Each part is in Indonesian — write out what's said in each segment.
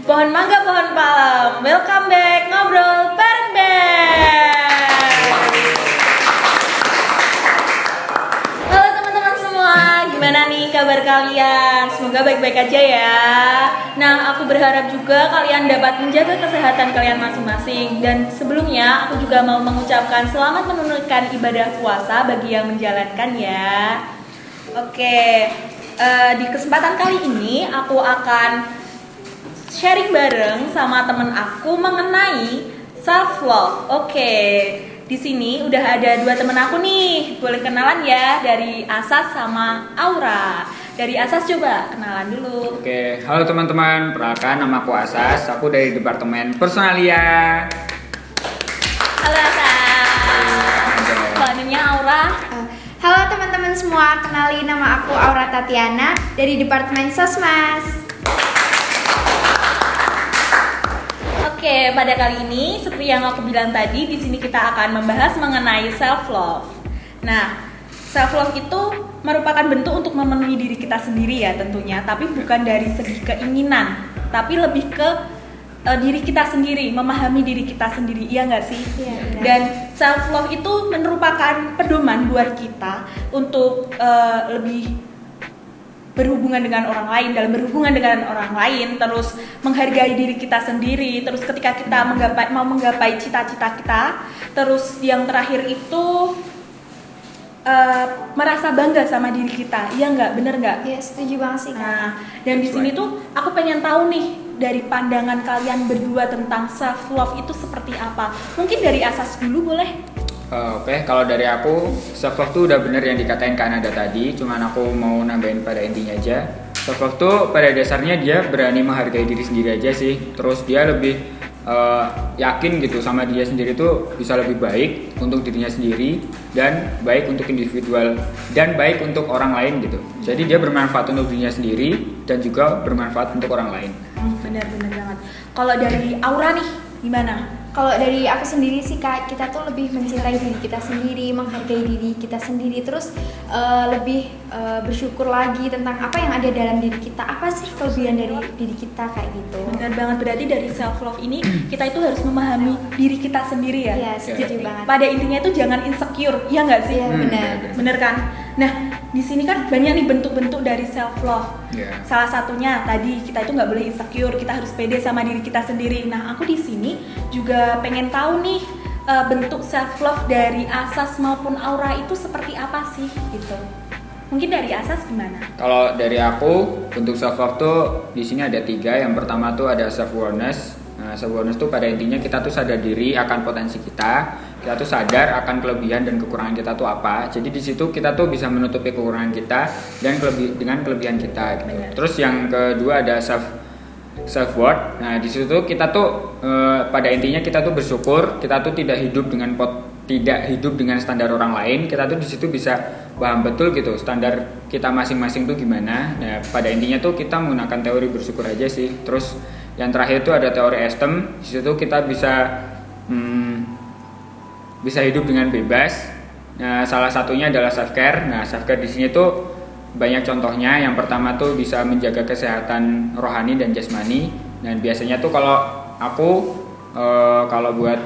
Pohon mangga, pohon palem. Welcome back ngobrol bareng Beb. Halo teman-teman semua, gimana nih kabar kalian? Semoga baik-baik aja ya. Nah, aku berharap juga kalian dapat menjaga kesehatan kalian masing-masing. Dan sebelumnya, aku juga mau mengucapkan selamat menunaikan ibadah puasa bagi yang menjalankan ya. Oke, di kesempatan kali ini aku akan sharing bareng sama temen aku mengenai self love. Oke, di sini udah ada dua temen aku nih. Boleh kenalan ya, dari Asas sama Aura. Dari Asas coba kenalan dulu. Oke, halo teman-teman. Perkenalkan, nama aku Asas. Aku dari Departemen Personalia. Halo Asas. Selanjutnya Aura. Halo teman-teman semua, kenali nama aku Aura Tatiana dari Departemen Sosmas. Oke, pada kali ini seperti yang aku bilang tadi, di sini kita akan membahas mengenai self love. Nah, self love itu merupakan bentuk untuk memenuhi diri kita sendiri ya tentunya, tapi bukan dari segi keinginan, tapi lebih ke diri kita sendiri, memahami diri kita sendiri, iya nggak sih? Iya, benar. Dan self love itu merupakan pedoman buat kita untuk lebih berhubungan dengan orang lain, dalam berhubungan dengan orang lain, terus menghargai diri kita sendiri, terus ketika kita mau menggapai cita-cita kita, terus yang terakhir itu merasa bangga sama diri kita, iya nggak? Bener nggak? Ya, setuju banget sih Kak. Nah, dan di sini tuh aku pengen tahu nih dari pandangan kalian berdua tentang self love itu seperti apa? Mungkin dari Asas dulu boleh? Oke, kalau dari aku, self love tuh udah bener yang dikatain Kak Nada tadi. Cuman aku mau nambahin pada intinya aja. Self love tuh pada dasarnya dia berani menghargai diri sendiri aja sih. Terus dia lebih yakin gitu sama dia sendiri tuh bisa lebih baik untuk dirinya sendiri dan baik untuk individual dan baik untuk orang lain gitu. Jadi dia bermanfaat untuk dirinya sendiri dan juga bermanfaat untuk orang lain. Benar-benar banget. Kalau dari Aura nih, gimana? Kalau dari aku sendiri sih Kak, kita tuh lebih mencintai diri kita sendiri, menghargai diri kita sendiri, terus lebih bersyukur lagi tentang apa yang ada dalam diri kita, apa sih kelebihan dari diri kita kayak gitu. Benar banget, berarti dari self love ini kita itu harus memahami diri kita sendiri ya. Iya, setuju banget. Pada intinya itu jangan insecure, ya nggak sih? Iya, benar. Bener kan? Nah, di sini kan banyak nih bentuk-bentuk dari self love. Yeah. Salah satunya tadi kita itu nggak boleh insecure, kita harus pede sama diri kita sendiri. Nah, aku di sini juga pengen tahu nih bentuk self love dari Asas maupun Aura itu seperti apa sih gitu. Mungkin dari Asas gimana? Kalau dari aku, bentuk self love tuh di sini ada 3. Yang pertama tuh ada self awareness. Nah, self awareness tuh pada intinya kita tuh sadar diri akan potensi kita. Kita tuh sadar akan kelebihan dan kekurangan kita tuh apa. Jadi di situ kita tuh bisa menutupi kekurangan kita dan dengan kelebihan kita gitu. Terus yang kedua ada self worth. Nah, di situ kita tuh pada intinya kita tuh bersyukur, kita tuh tidak hidup dengan standar orang lain. Kita tuh di situ bisa paham betul gitu standar kita masing-masing tuh gimana. Nah, pada intinya tuh kita menggunakan teori bersyukur aja sih. Terus yang terakhir tuh ada teori esteem. Di situ kita bisa hidup dengan bebas. Nah, salah satunya adalah self care. Nah, self care di sini tuh banyak contohnya. Yang pertama tuh bisa menjaga kesehatan rohani dan jasmani. Dan biasanya tuh kalau aku kalau buat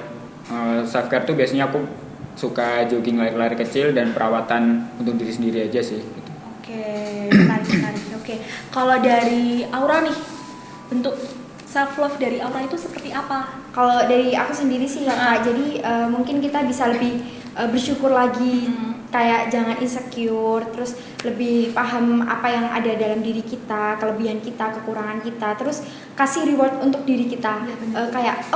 self care tuh biasanya aku suka jogging lari-lari kecil dan perawatan untuk diri sendiri aja sih gitu. Oke, menarik. Oke, kalau dari Aura nih, bentuk self love dari Aura itu seperti apa? Kalau dari aku sendiri sih ya Kak, jadi mungkin kita bisa lebih bersyukur lagi, kayak jangan insecure, terus lebih paham apa yang ada dalam diri kita, kelebihan kita, kekurangan kita, terus kasih reward untuk diri kita, kayak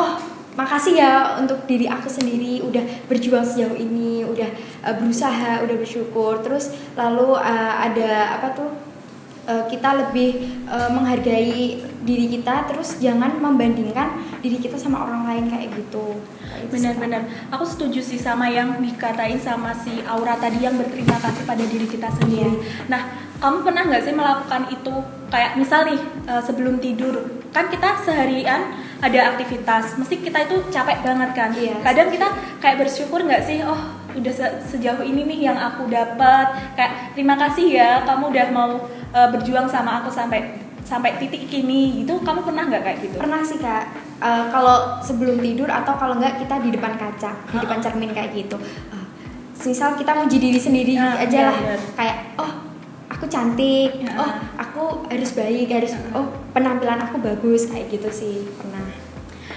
makasih ya untuk diri aku sendiri udah berjuang sejauh ini, udah berusaha, udah bersyukur, terus lalu ada apa tuh? Kita lebih menghargai diri kita, terus jangan membandingkan diri kita sama orang lain kayak gitu. Benar-benar, aku setuju sih sama yang dikatain sama si Aura tadi, yang berterima kasih pada diri kita sendiri. Nah, kamu pernah nggak sih melakukan itu? Kayak misal nih sebelum tidur, kan kita seharian ada aktivitas, mesti kita itu capek banget kan. Kadang kita kayak bersyukur nggak sih, udah sejauh ini nih yang aku dapat, kayak terima kasih ya kamu udah mau berjuang sama aku sampai sampai titik ini gitu, kamu pernah nggak kayak gitu? Pernah sih Kak. Kalau sebelum tidur atau kalau enggak kita di depan kaca, di depan cermin kayak gitu. Misal kita mau jadi diri sendiri aja lah. Bener. Kayak aku cantik, aku harus baik, penampilan aku bagus kayak gitu sih pernah.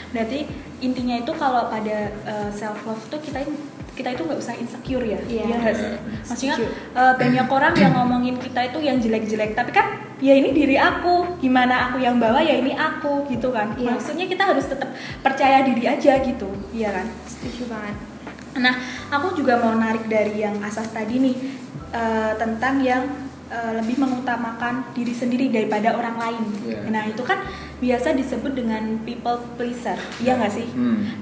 Berarti intinya itu kalau pada self love tuh kita itu nggak usah insecure ya, Iya. nggak sih? Maksudnya Setuju. banyak orang yang ngomongin kita itu yang jelek-jelek, tapi kan ya ini diri aku, gimana aku yang bawa ya ini aku gitu kan. Iya. Maksudnya kita harus tetap percaya diri aja gitu, iya kan? Setuju banget. Nah, aku juga mau narik dari yang asas tadi nih, tentang yang lebih mengutamakan diri sendiri daripada orang lain. Yeah. Nah, itu kan biasa disebut dengan people pleaser, iya nggak sih?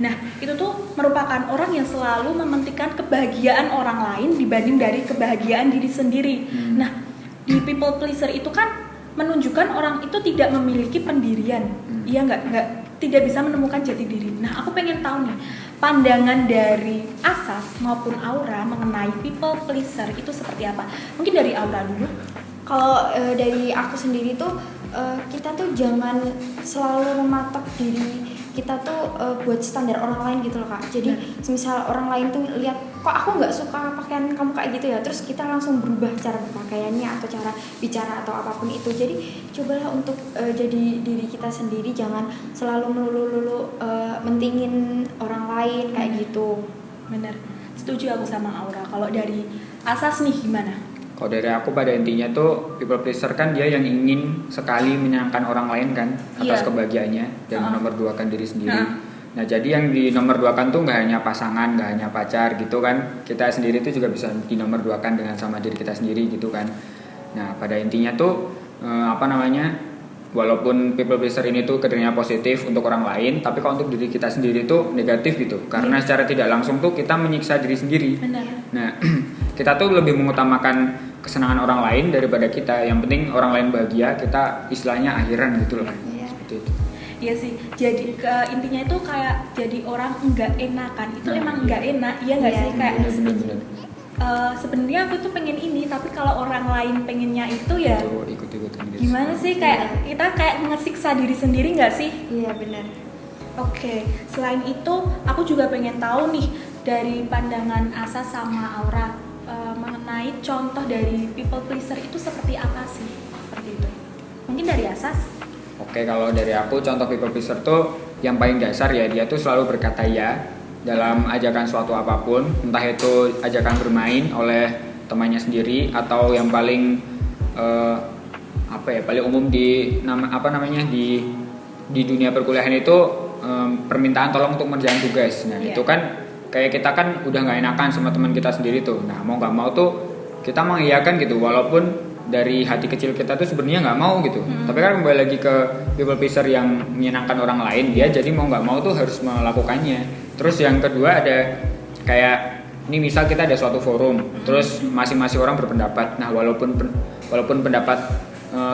Nah, itu tuh merupakan orang yang selalu mementingkan kebahagiaan orang lain dibanding dari kebahagiaan diri sendiri. Nah, di people pleaser itu kan menunjukkan orang itu tidak memiliki pendirian, iya nggak tidak bisa menemukan jati diri. Nah, aku pengen tahu nih, pandangan dari Asas maupun Aura mengenai people pleaser itu seperti apa? Mungkin dari Aura dulu. Kalau dari aku sendiri tuh kita tuh jangan selalu mematok diri kita tuh buat standar orang lain gitu loh Kak. Jadi semisal orang lain tuh lihat kok aku nggak suka pakaian kamu kayak gitu ya, terus kita langsung berubah cara berpakaiannya atau cara bicara atau apapun itu. Jadi cobalah untuk jadi diri kita sendiri, jangan selalu melulu mentingin orang lain kayak gitu. Bener, setuju aku sama Aura. Kalau dari Asas nih gimana? Kalau dari aku pada intinya tuh people pleaser kan dia yang ingin sekali menyenangkan orang lain kan atas kebahagiaannya dan menomorduakan diri sendiri. Nah jadi yang dinomorduakan tuh nggak hanya pasangan, nggak hanya pacar gitu kan. Kita sendiri tuh juga bisa dinomorduakan dengan sama diri kita sendiri gitu kan. Nah pada intinya tuh walaupun people pleaser ini tuh kedengarannya positif untuk orang lain, tapi kalau untuk diri kita sendiri tuh negatif gitu. Karena secara tidak langsung tuh kita menyiksa diri sendiri. Benar. Nah, kita tuh lebih mengutamakan kesenangan orang lain daripada kita. Yang penting orang lain bahagia, kita istilahnya akhiran gitu loh. Iya. Seperti itu. Iya sih, jadi intinya itu kayak jadi orang enggak enakan. Itu emang enggak enak, iya nggak Iya, sih? Kayak Benar-benar. sebenarnya aku tuh pengen ini, tapi kalau orang lain pengennya itu ya Ikut-ikutan gitu. gimana sih? Kayak kita kayak ngesiksa diri sendiri nggak sih? Iya benar. Oke, selain itu aku juga pengen tahu nih dari pandangan Asa sama Aura mengenai contoh dari people pleaser itu seperti apa sih? Seperti itu. Mungkin dari Asas? Oke, kalau dari aku contoh people pleaser tuh yang paling dasar ya, dia tuh selalu berkata ya dalam ajakan suatu apapun, entah itu ajakan bermain oleh temannya sendiri atau yang paling paling umum di di dunia perkuliahan itu permintaan tolong untuk mengerjakan tugas. Nah, itu kan kayak kita kan udah nggak enakan sama teman kita sendiri tuh. Nah, mau nggak mau tuh kita mengiyakan gitu, walaupun dari hati kecil kita tuh sebenarnya nggak mau gitu. Tapi kan kembali lagi ke people pleaser yang menyenangkan orang lain, dia jadi mau nggak mau tuh harus melakukannya. Terus yang kedua ada kayak ini misal kita ada suatu forum, terus masing-masing orang berpendapat. Nah, walaupun pendapat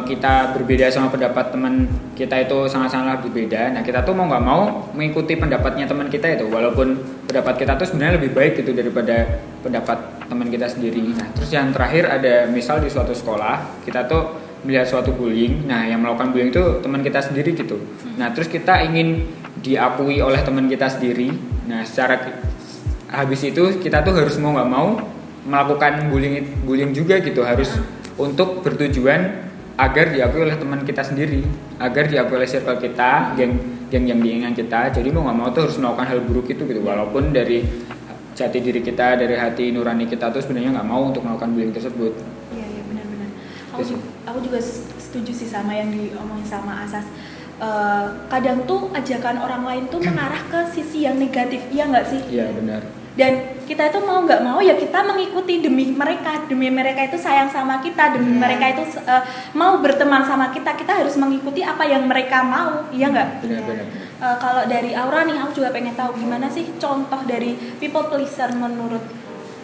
kita berbeda sama pendapat teman kita itu sangat-sangat berbeda. Nah, kita tuh mau nggak mau mengikuti pendapatnya teman kita itu, walaupun pendapat kita tuh sebenarnya lebih baik gitu daripada pendapat teman kita sendiri. Nah, terus yang terakhir ada misal di suatu sekolah kita tuh melihat suatu bullying. Nah, yang melakukan bullying itu teman kita sendiri gitu. Nah, terus kita ingin diakui oleh teman kita sendiri. Nah, secara habis itu kita tuh harus mau nggak mau melakukan bullying juga gitu, harus untuk bertujuan agar diakui oleh teman kita sendiri, agar diakui oleh circle kita, geng yang diinginkan kita. Jadi mau nggak mau tuh harus melakukan hal buruk itu gitu, walaupun dari jati diri kita, dari hati nurani kita tuh sebenarnya nggak mau untuk melakukan bullying tersebut. Iya benar-benar. Aku juga setuju sih sama yang diomongin sama Asas. Kadang tuh ajakan orang lain tuh mengarah ke sisi yang negatif, iya nggak sih? Iya benar. Dan kita itu mau nggak mau ya kita mengikuti demi mereka itu sayang sama kita, demi mereka itu mau berteman sama kita harus mengikuti apa yang mereka mau, iya nggak? Benar. Kalau dari Aura nih, aku juga pengen tahu gimana sih contoh dari people pleaser menurut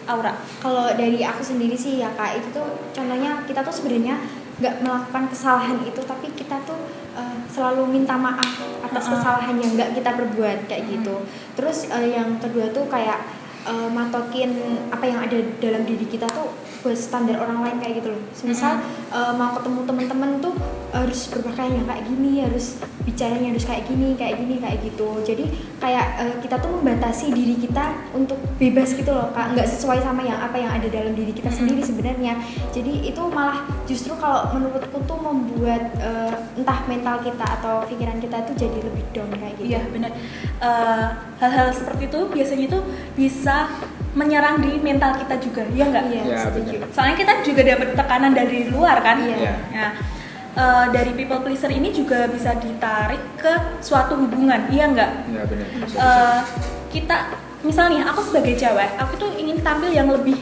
Aura? Kalau dari aku sendiri sih ya Kak, itu tuh contohnya kita tuh sebenarnya nggak melakukan kesalahan itu, tapi kita tuh selalu minta maaf atas kesalahan yang nggak kita perbuat kayak gitu. Terus yang kedua tuh kayak matokin apa yang ada dalam diri kita tuh buat standar orang lain kayak gitu loh. Misal mau ketemu teman-teman tuh harus berpakaian yang kayak gini, harus bicaranya harus kayak gini, kayak gitu. Jadi kayak kita tuh membatasi diri kita untuk bebas gitu loh Kak, nggak sesuai sama yang apa yang ada dalam diri kita sendiri sebenarnya. Jadi itu malah justru kalau menurutku tuh membuat entah mental kita atau pikiran kita tuh jadi lebih down kayak gitu. Iya benar. Hal-hal seperti itu biasanya tuh bisa menyerang di mental kita juga, ya nggak? Iya, Ya, setuju. benar. Soalnya kita juga dapat tekanan dari luar kan. Iya. Nah, dari people pleaser ini juga bisa ditarik ke suatu hubungan, iya nggak? Ya benar. Kita misalnya aku sebagai cewek, aku tuh ingin tampil yang lebih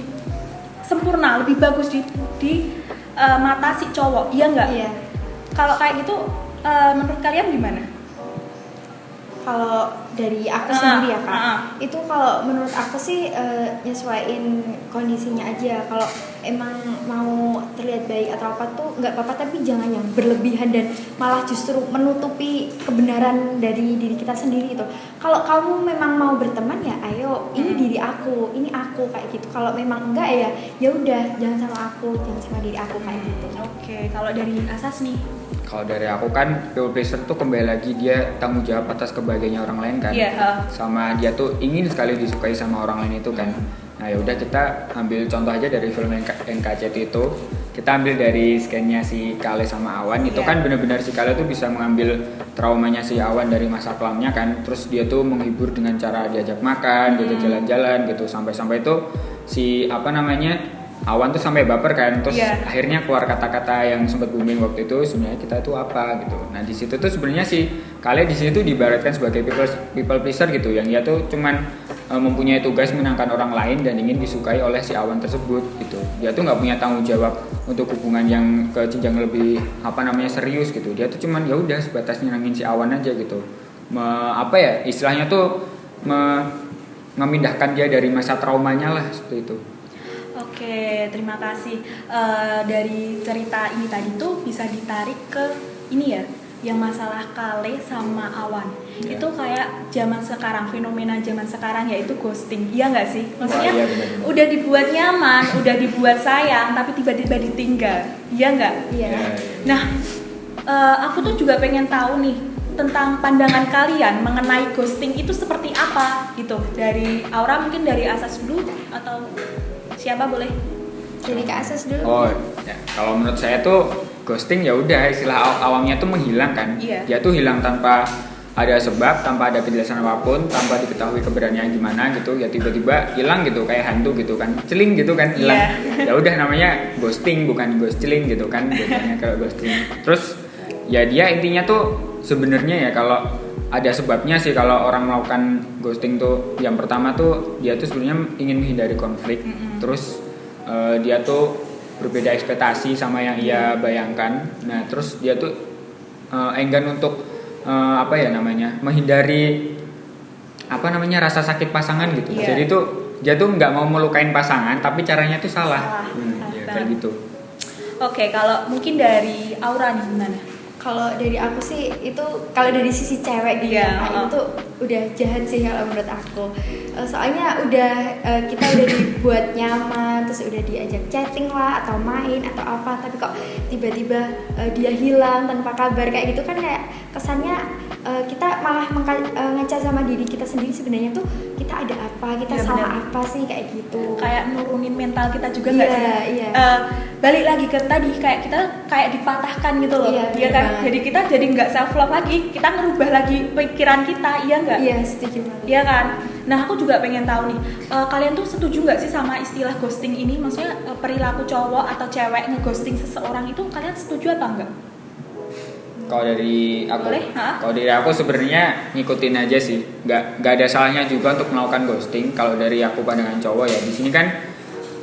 sempurna, lebih bagus di mata si cowok, iya nggak? Iya. Kalau kayak gitu, menurut kalian gimana? Kalau dari aku sendiri ya Kak, uh-uh. itu kalau menurut aku sih nyesuaiin kondisinya aja. Kalau emang mau terlihat baik atau apa tuh nggak apa-apa, tapi jangan yang berlebihan dan malah justru menutupi kebenaran dari diri kita sendiri itu. Kalau kamu memang mau berteman ya ayo, ini diri aku, ini aku kayak gitu. Kalau memang enggak ya udah, jangan sama aku, jangan sama diri aku kayak gitu. Oke, kalau dari Asas nih, Kalau dari aku kan people pleaser tuh kembali lagi dia tanggung jawab atas kebahagiaannya orang lain kan. Iya. Sama dia tuh ingin sekali disukai sama orang lain itu kan. Nah ya udah kita ambil contoh aja dari film NKCT itu. Kita ambil dari scan-nya si Kale sama Awan itu Iya. kan benar-benar si Kale tuh bisa mengambil traumanya si Awan dari masa kelamnya kan. Terus dia tuh menghibur dengan cara diajak makan, diajak jalan-jalan gitu. Sampai-sampai itu si Awan tuh sampai baper kan, terus Iya. akhirnya keluar kata-kata yang sempat booming waktu itu sebenarnya kita itu apa gitu. Nah di situ tuh sebenarnya sih kalian di sini tuh diibaratkan sebagai people pleaser gitu, yang dia tuh cuman mempunyai tugas menyenangkan orang lain dan ingin disukai oleh si Awan tersebut gitu. Dia tuh nggak punya tanggung jawab untuk hubungan yang ke jenjang lebih serius gitu. Dia tuh cuman ya udah sebatas nyenangin si Awan aja gitu. Istilahnya tuh memindahkan dia dari masa traumanya lah seperti itu. Oke, terima kasih. Dari cerita ini tadi tuh bisa ditarik ke ini ya, yang masalah Kale sama Awan. Ya. Itu kayak zaman sekarang, fenomena zaman sekarang yaitu ghosting. Iya nggak sih? Maksudnya Iya, benar-benar. udah dibuat nyaman, udah dibuat sayang, tapi tiba-tiba ditinggal. Iya nggak? Iya. Nah, aku tuh juga pengen tahu nih tentang pandangan kalian mengenai ghosting itu seperti apa gitu. Dari Aura, mungkin dari Asas dulu atau siapa boleh? Jadi ke Asas dulu. Oh, ya. Kalau menurut saya tuh ghosting ya udah istilah awamnya tuh menghilang kan. Iya. Dia tuh hilang tanpa ada sebab, tanpa ada kejelasan apapun, tanpa diketahui keberanian gimana gitu. Ya tiba-tiba hilang gitu kayak hantu gitu kan. Celing gitu kan hilang. Iya. Ya udah namanya ghosting bukan ghosting gitu kan bedanya kalau ghosting. Terus ya dia intinya tuh sebenarnya ya kalau ada sebabnya sih kalau orang melakukan ghosting tuh yang pertama tuh dia tuh sebenarnya ingin menghindari konflik. Terus dia tuh berbeda ekspektasi sama yang ia bayangkan. Nah terus dia tuh enggan untuk menghindari rasa sakit pasangan gitu. Iya. Jadi tuh dia tuh nggak mau melukain pasangan tapi caranya tuh salah. Salah Ya, banget. kayak gitu. Oke, kalau mungkin dari Aura nih gimana? Kalau dari aku sih itu kalau dari sisi cewek gitu Iya, ya Kak, itu tuh udah jahat sih kalau menurut aku. Soalnya kita udah dibuat nyaman, terus udah diajak chatting lah atau main atau apa, tapi kok tiba-tiba dia hilang tanpa kabar kayak gitu kan kayak kesannya kita malah ngaca sama diri kita sendiri sebenarnya tuh kita ada apa, kita Iya, salah benar. apa sih kayak gitu. Kayak nurunin mental kita juga nggak Iya, sih? iya. Balik lagi ke tadi kayak kita kayak dipatahkan gitu loh. Iya, Iya benar kan? banget. Jadi kita jadi nggak self love lagi. Kita ngerubah lagi pikiran kita, iya nggak? Iya, setuju banget. Iya kan? Nah aku juga pengen tahu nih, kalian tuh setuju nggak sih sama istilah ghosting ini? Maksudnya perilaku cowok atau cewek ngeghosting seseorang itu kalian setuju atau enggak? Kalau dari aku, Boleh, ha? kalau dari aku sebenarnya ngikutin aja sih, nggak ada salahnya juga untuk melakukan ghosting. Kalau dari aku pandangan cowok ya di sini kan,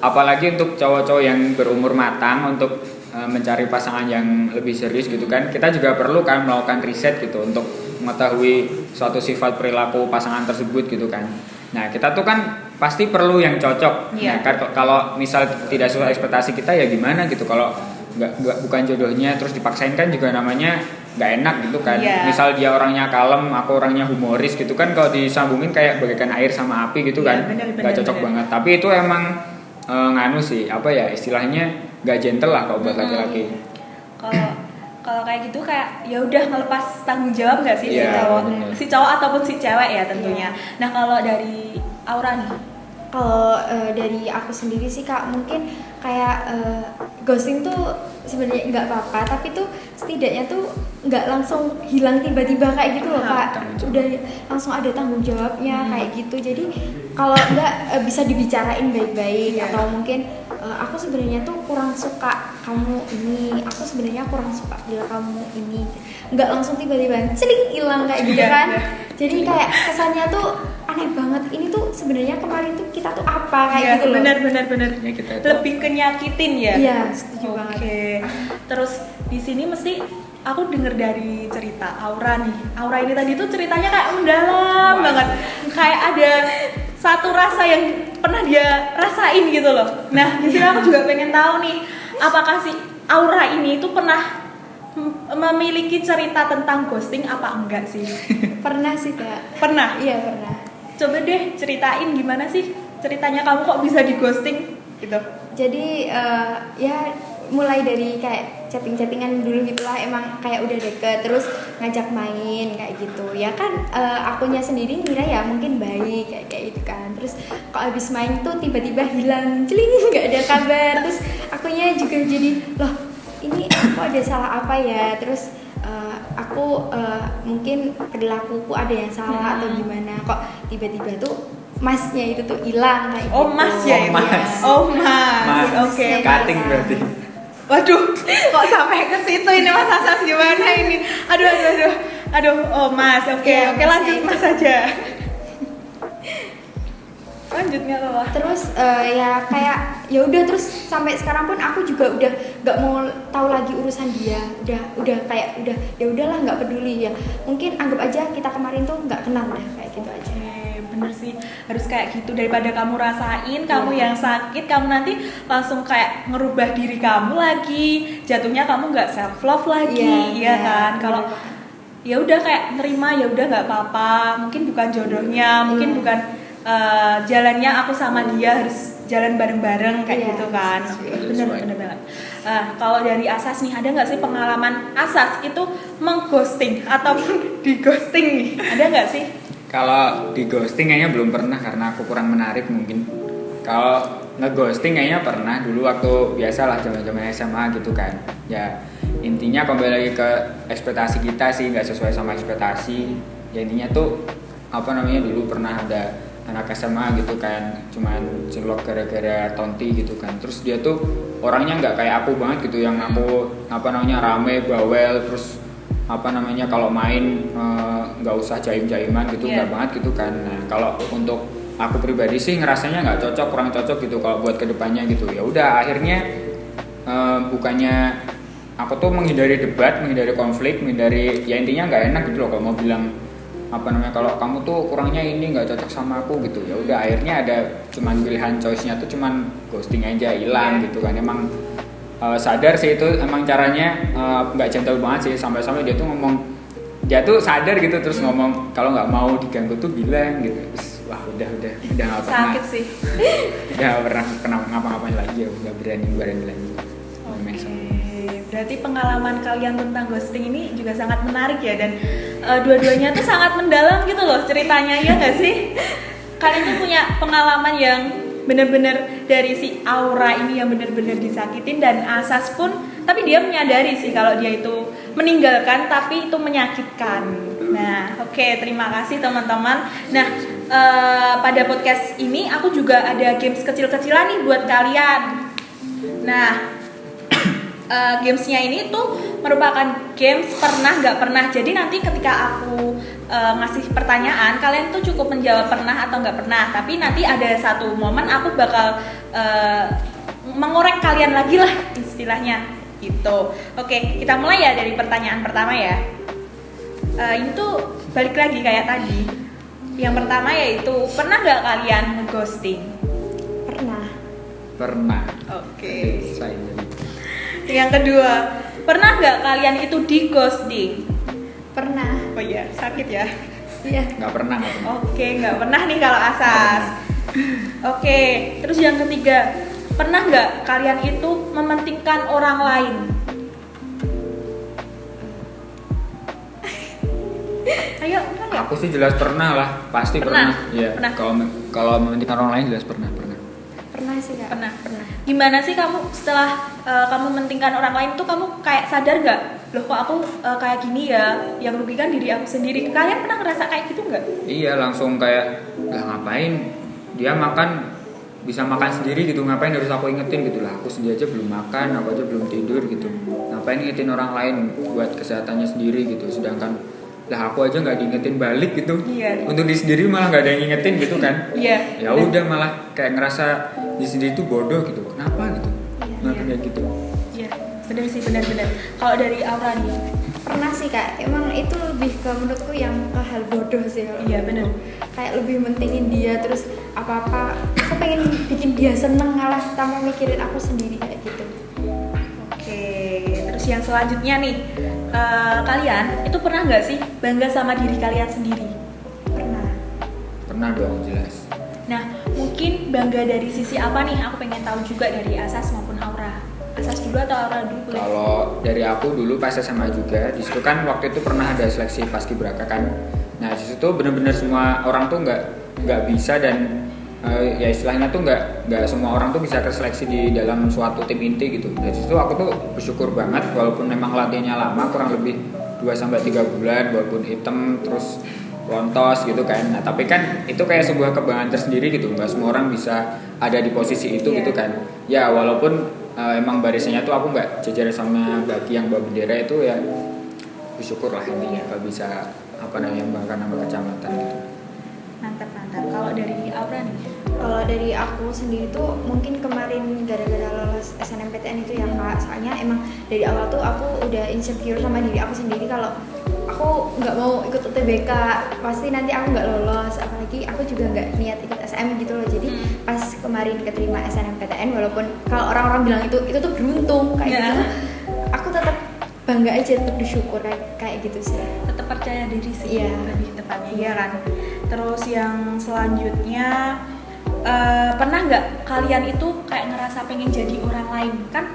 apalagi untuk cowok-cowok yang berumur matang untuk mencari pasangan yang lebih serius gitu kan, kita juga perlu kan melakukan riset gitu untuk mengetahui suatu sifat perilaku pasangan tersebut gitu kan. Nah kita tuh kan pasti perlu yang cocok. Iya. Nah kalau misal tidak sesuai ekspektasi kita ya gimana gitu kalau bukan jodohnya terus dipaksain kan juga namanya nggak enak gitu kan. Iya. Misal dia orangnya kalem, aku orangnya humoris gitu kan, kalau disambungin kayak bagaikan air sama api gitu Iya, kan, benar, nggak cocok benar. banget. Tapi itu emang nganu sih, apa ya istilahnya nggak gentle lah kalau buat laki-laki. Kalau kayak gitu kayak ya udah ngelepas tanggung jawab nggak sih Bener. si cowok ataupun si cewek ya tentunya. Nah kalau dari Aura nih, Kalau dari aku sendiri sih Kak, mungkin kayak ghosting tuh sebenarnya nggak apa-apa, tapi tuh setidaknya tuh nggak langsung hilang tiba-tiba kayak gitu loh Kak. Udah langsung ada tanggung jawabnya kayak gitu. Jadi kalau nggak bisa dibicarain baik-baik, atau mungkin aku sebenarnya tuh kurang suka kamu ini, aku sebenarnya kurang suka bila kamu ini. Nggak langsung tiba-tiba celing hilang kayak gitu kan. Jadi kayak kesannya tuh aneh banget. Ini tuh sebenarnya kemarin tuh kita tuh apa kayak gitu loh. Benar. Ya, kita itu Lebih kenyakitin ya. Iya, setuju banget. Oke. Terus di sini mesti aku denger dari cerita Aura nih. Aura ini tadi tuh ceritanya kayak mendalam banget. Kayak ada satu rasa yang pernah dia rasain gitu loh. Nah, di sini aku juga pengen tahu nih, apakah si Aura ini tuh pernah memiliki cerita tentang ghosting apa enggak sih? Pernah sih Kak. Pernah? Iya pernah. Coba deh ceritain gimana sih ceritanya kamu kok bisa di ghosting gitu. Jadi ya mulai dari kayak chatting-chattingan dulu gitulah, emang kayak udah deket terus ngajak main kayak gitu ya kan. Akunya sendiri ngira ya mungkin baik kayak gitu kan, terus kok abis main tuh tiba-tiba hilang celing, nggak ada kabar. Terus akunya juga jadi loh, ini aku ada salah apa ya, terus aku mungkin perilakuku ada yang salah atau gimana, kok tiba-tiba tuh masnya itu tuh hilang kayak Oh, gitu. mas ya itu? Mas. Oh, mas. Mas. Oke. Cutting berarti. Waduh, kok sampai ke situ ini Mas Asas gimana ini? Aduh, oh Mas, oke, Iya, lanjut Masnya Mas aja. Lanjut nggak apa-apa. Terus ya kayak ya udah, terus sampai sekarang pun aku juga udah nggak mau tahu lagi urusan dia. Udah kayak ya udahlah, nggak peduli ya. Mungkin anggap aja kita kemarin tuh nggak kenal dah kayak gitu aja. Bener sih, harus kayak gitu daripada kamu rasain kamu yang sakit, kamu nanti langsung kayak ngerubah diri kamu lagi, jatuhnya kamu nggak self love lagi, iya kan? Kalau ya udah kayak nerima, ya udah nggak apa-apa, mungkin bukan jodohnya, mungkin bukan jalannya aku sama dia harus jalan bareng-bareng kayak gitu kan. Bener banget. Kalau dari Asas nih, ada nggak sih pengalaman Asas itu mengghosting ataupun di ghosting nih, ada nggak sih? Kalau di ghosting kayaknya belum pernah karena aku kurang menarik mungkin. Kalau ngeghosting kayaknya pernah dulu waktu biasalah zaman-zaman SMA gitu kan. Ya intinya kembali lagi ke ekspektasi kita sih, nggak sesuai sama ekspektasi. Ya intinya tuh apa namanya, dulu pernah ada anak SMA gitu kan, cuman cilok gara-gara tonti gitu kan. Terus dia tuh orangnya nggak kayak aku banget gitu, yang aku apa namanya rame, bawel, terus apa namanya kalau main nggak usah jaim-jaiman gitu, nggak banget gitu kan. Nah kalau untuk aku pribadi sih ngerasanya nggak cocok, kurang cocok gitu kalau buat kedepannya gitu. Ya udah akhirnya bukannya aku tuh menghindari debat, menghindari konflik, menghindari, ya intinya nggak enak gitu loh kalau mau bilang apa namanya, kalau kamu tuh kurangnya ini, nggak cocok sama aku gitu. Ya udah akhirnya ada cuman pilihan choice-nya tuh cuman ghosting aja, hilang gitu kan. Emang sadar sih itu emang caranya nggak gentle banget sih, sampai-sampai dia tuh ngomong, dia tuh sadar gitu terus ngomong kalau nggak mau diganggu tuh bilang gitu. Terus, wah udah nggak pernah, Sakit sih. udah pernah ngapa-ngapain lagi, ya udah berani lagi. Berarti pengalaman kalian tentang ghosting ini juga sangat menarik ya, dan dua-duanya tuh sangat mendalam gitu loh ceritanya, ya nggak sih? Kalian tuh punya pengalaman yang bener-bener dari si Aura ini yang bener-bener disakitin, dan Asas pun, tapi dia menyadari sih kalau dia itu meninggalkan tapi itu menyakitkan. Nah, oke, terima kasih teman-teman. Nah, pada podcast ini aku juga ada games kecil-kecilan nih buat kalian. Nah, gamesnya ini tuh merupakan games pernah nggak pernah. Jadi nanti ketika aku ngasih pertanyaan, kalian tuh cukup menjawab pernah atau nggak pernah. Tapi nanti ada satu momen aku bakal mengorek kalian lagi lah istilahnya gitu. Oke, kita mulai ya dari pertanyaan pertama ya. Ini tuh balik lagi kayak tadi. Yang pertama yaitu, pernah nggak kalian nge-ghosting? Pernah. Oke. Saya Yang kedua, pernah nggak kalian itu di ghosting? Pernah. Oh iya, sakit ya? Iya. nggak pernah. Oke, nggak pernah nih kalau Asas. Oke, terus yang ketiga, pernah nggak kalian itu mementingkan orang lain? Ayo, pernah nggak? Aku sih jelas pernah lah, pasti Pernah? pernah. Iya. Pernah. Kalau mementingkan orang lain jelas pernah. Pernah sih Kak. Pernah. Gimana sih kamu setelah kamu mementingkan orang lain tuh kamu kayak sadar nggak? Loh kok aku kayak gini ya, yang rugikan diri aku sendiri. Kalian pernah ngerasa kayak gitu nggak? Iya, langsung kayak lah ngapain dia makan bisa makan sendiri gitu, ngapain harus aku ingetin gitu lah, aku sendiri aja belum makan, aku aja belum tidur gitu, ngapain ingetin orang lain buat kesehatannya sendiri gitu, sedangkan lah aku aja nggak diingetin balik gitu. Iya. Untuk diri sendiri malah nggak ada yang ingetin gitu kan. Iya. Ya udah malah kayak ngerasa diri sendiri itu bodoh gitu, kenapa gitu, kenapa Iya. kayak gitu. Iya, benar sih, benar. Kalau dari Aura nih, Pernah sih Kak, emang itu lebih ke menurutku yang ke hal bodoh sih kalau Iya, bener. Kayak lebih mentingin dia, terus apa-apa aku pengen bikin dia seneng ngalah tanpa mikirin aku sendiri kayak gitu. oke. Terus yang selanjutnya nih, kalian itu pernah nggak sih bangga sama diri kalian sendiri? Pernah dong, jelas. Nah, mungkin bangga dari sisi apa nih? Aku pengen tahu juga dari Asas maupun Aura. Asas dulu atau Aura dulu boleh? Kalau dari aku dulu pas SMA juga, di situ kan waktu itu pernah ada seleksi paskibraka kan. Nah di situ benar-benar semua orang tuh nggak bisa dan ya istilahnya tuh nggak semua orang tuh bisa terseleksi di dalam suatu tim inti gitu. Dari situ aku tuh bersyukur banget walaupun memang latihannya lama kurang lebih 2-3 bulan, walaupun hitam terus lontos gitu kan. Nah tapi kan itu kayak sebuah kebanggaan tersendiri gitu. Nggak semua orang bisa ada di posisi itu gitu kan. Ya walaupun emang barisannya tuh aku nggak jajar sama bagi yang bawa bendera itu ya bersyukur lah intinya kalau bisa apa namanya membanggakan nama kecamatan gitu. Mantap. Kalau dari Aura nih? Kalau dari aku sendiri tuh mungkin kemarin gara-gara lolos SNMPTN itu ya Kak, soalnya emang dari awal tuh aku udah insecure sama diri aku sendiri kalau aku nggak mau ikut UTBK, pasti nanti aku nggak lolos, apalagi aku juga nggak niat ikut SM gitu loh. Jadi pas kemarin keterima SNMPTN, walaupun kalau orang-orang bilang itu tuh beruntung kayak gitu, aku tetap bangga aja, tetap bersyukur kayak gitu sih. Tetap percaya diri sih, Iya. lebih tepatnya, iya kan. Terus yang selanjutnya, pernah nggak kalian itu kayak ngerasa pengen jadi orang lain? Kan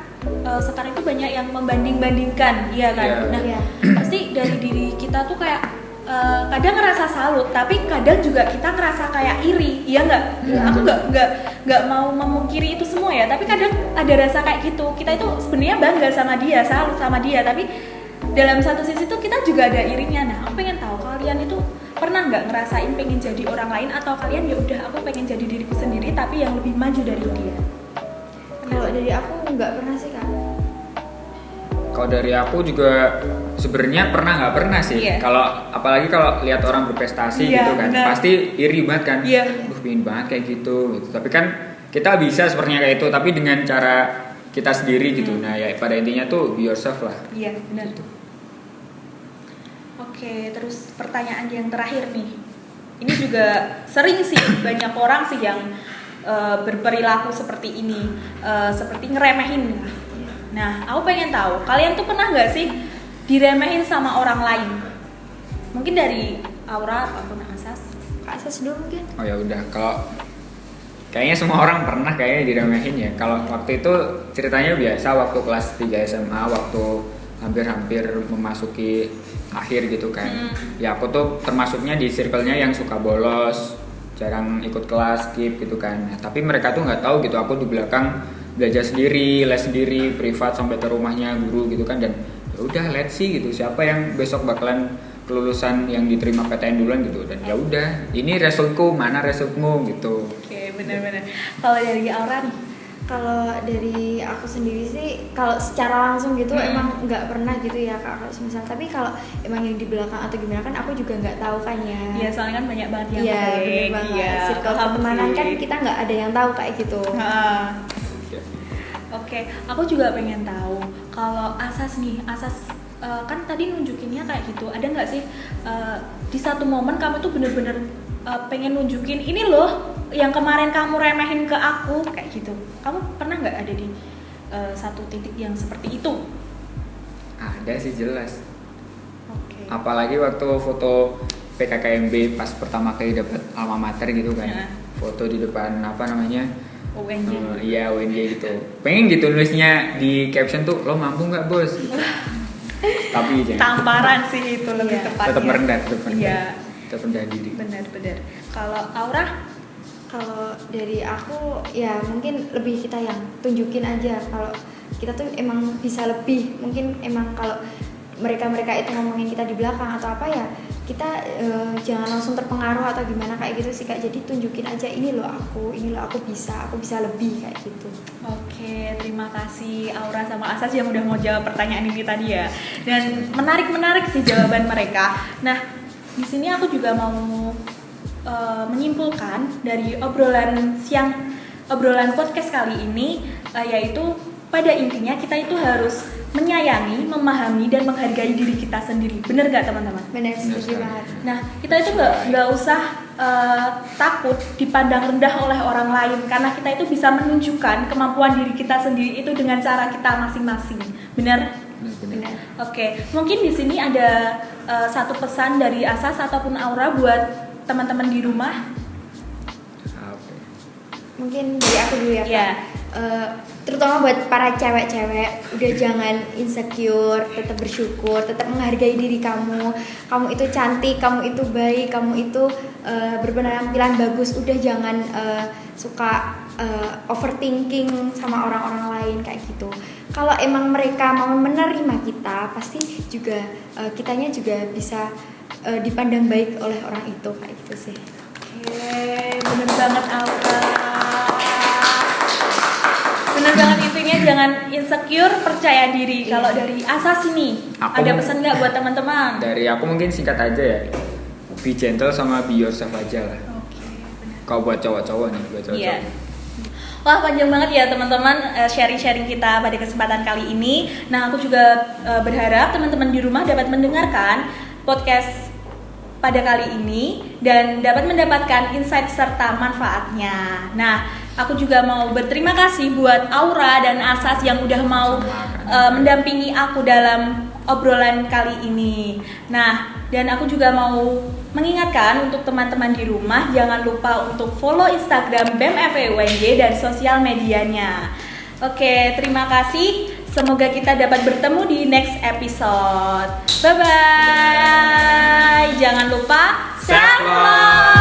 sekarang itu banyak yang membanding-bandingkan, iya kan? Iya. Nah, Iya. pasti dari diri kita tuh kayak kadang ngerasa salut, tapi kadang juga kita ngerasa kayak iri, iya nggak? Iya. Aku nggak mau memungkiri itu semua ya, tapi kadang ada rasa kayak gitu. Kita itu sebenarnya bangga sama dia, salut sama dia, tapi dalam satu sisi tuh kita juga ada irinya. Nah, aku pengen tahu kalian itu pernah nggak ngerasain pengen jadi orang lain, atau kalian ya udah aku pengen jadi diriku sendiri tapi yang lebih maju dari dia? Kalau dari aku nggak pernah sih Kak. Kalau dari aku juga sebenarnya nggak pernah sih. Iya. Kalau apalagi kalau lihat orang berprestasi Iya, gitu kan, benar. pasti iri banget kan. Iya. Pengen banget kayak gitu. Tapi kan kita bisa sepertinya kayak itu, tapi dengan cara kita sendiri gitu. Nah ya pada intinya tuh be yourself lah. Iya, benar. Oke, terus pertanyaan yang terakhir nih. Ini juga sering sih banyak orang sih yang berperilaku seperti ini, seperti ngeremehin. Nah, aku pengen tahu, kalian tuh pernah nggak sih diremehin sama orang lain? Mungkin dari Aura ataupun Asas. Kak Sas dulu mungkin. Oh ya udah, kalau kayaknya semua orang pernah kayaknya diremehin ya. Kalau waktu itu ceritanya biasa waktu kelas 3 SMA, waktu hampir-hampir memasuki akhir gitu kan. Ya aku tuh termasuknya di circle-nya yang suka bolos, jarang ikut kelas, skip gitu kan. Nah, tapi mereka tuh nggak tahu gitu, aku di belakang belajar sendiri, les sendiri, privat sampai ke rumahnya guru gitu kan. Dan ya udah let's see gitu, siapa yang besok bakalan kelulusan yang diterima PTN duluan gitu. Dan ya udah, ini resultku, mana resultmu gitu. Oke, benar-benar. Kalau dari Aura nih? Kalau dari aku sendiri sih, kalau secara langsung gitu emang nggak pernah gitu ya Kak. Kalau misal, tapi kalau emang yang di belakang atau gimana kan aku juga nggak tahu kan ya. Iya, soalnya kan banyak banget yang Iya, fake. bener banget. Iya, Circle paham pertemanan sih. kan kita nggak ada yang tahu kayak gitu. Heeh. Oke, aku juga pengen tahu kalau Asas nih, Asas kan tadi nunjukinnya kayak gitu. Ada nggak sih di satu momen kamu tuh bener-bener pengen nunjukin ini loh yang kemarin kamu remehin ke aku kayak gitu? Kamu pernah nggak ada di satu titik yang seperti itu? Ada sih jelas. Oke. Apalagi waktu foto PKKMB pas pertama kali dapat alma mater gitu kan. Ya. Foto di depan apa namanya UNJ. Iya UNJ gitu. Pengen gitu nulisnya di caption tuh lo mampu nggak bos? Gitu. Tapi jangan. Tamparan sih itu lebih Iya. tepatnya. Tetap merendah, Iya. tetap rendah diri. Benar-benar. Kalau Aura, Kalau dari aku ya mungkin lebih kita yang tunjukin aja kalau kita tuh emang bisa lebih. Mungkin emang kalau mereka itu ngomongin kita di belakang atau apa ya, kita jangan langsung terpengaruh atau gimana kayak gitu sih Kak. Jadi tunjukin aja ini loh aku bisa lebih kayak gitu. oke, terima kasih Aura sama Asas yang udah mau jawab pertanyaan ini tadi ya. Dan menarik sih jawaban mereka. Nah, di sini aku juga mau menyimpulkan dari obrolan podcast kali ini, yaitu pada intinya kita itu harus menyayangi, memahami dan menghargai diri kita sendiri. Bener gak teman-teman? Benar, setuju sekali. banget. Nah, kita itu nggak usah takut dipandang rendah oleh orang lain, karena kita itu bisa menunjukkan kemampuan diri kita sendiri itu dengan cara kita masing-masing. Benar? Benar. Oke, mungkin di sini ada satu pesan dari Asas ataupun Aura buat teman-teman di rumah. Oke. Mungkin dari aku dulu ya Kak. Iya. Terutama buat para cewek-cewek, udah jangan insecure, tetap bersyukur, tetap menghargai diri kamu. Kamu itu cantik, kamu itu baik, kamu itu berpenampilan bagus. Udah jangan suka overthinking sama orang-orang lain kayak gitu. Kalau emang mereka mau menerima kita, pasti juga kitanya juga bisa dipandang baik oleh orang itu kayak gitu sih. Oke, bener banget Aura. Bener banget, intinya jangan insecure, percaya diri. Kalau dari Asas ini, Aku- ada pesan nggak buat teman-teman? Dari aku mungkin singkat aja ya. Be gentle sama be yourself aja lah. Oke, bener. Kalau buat cowok-cowok nih, buat cowok-cowok. Iya. Wah, panjang banget ya teman-teman sharing-sharing kita pada kesempatan kali ini. Nah, aku juga berharap teman-teman di rumah dapat mendengarkan podcast pada kali ini dan dapat mendapatkan insight serta manfaatnya. Nah, aku juga mau berterima kasih buat Aura dan Asas yang udah mau mendampingi aku dalam obrolan kali ini. Nah, dan aku juga mau mengingatkan untuk teman-teman di rumah, jangan lupa untuk follow Instagram BEM FEUNJ dan sosial medianya. Oke, terima kasih. Semoga kita dapat bertemu di next episode. Bye-bye. Jangan lupa self love.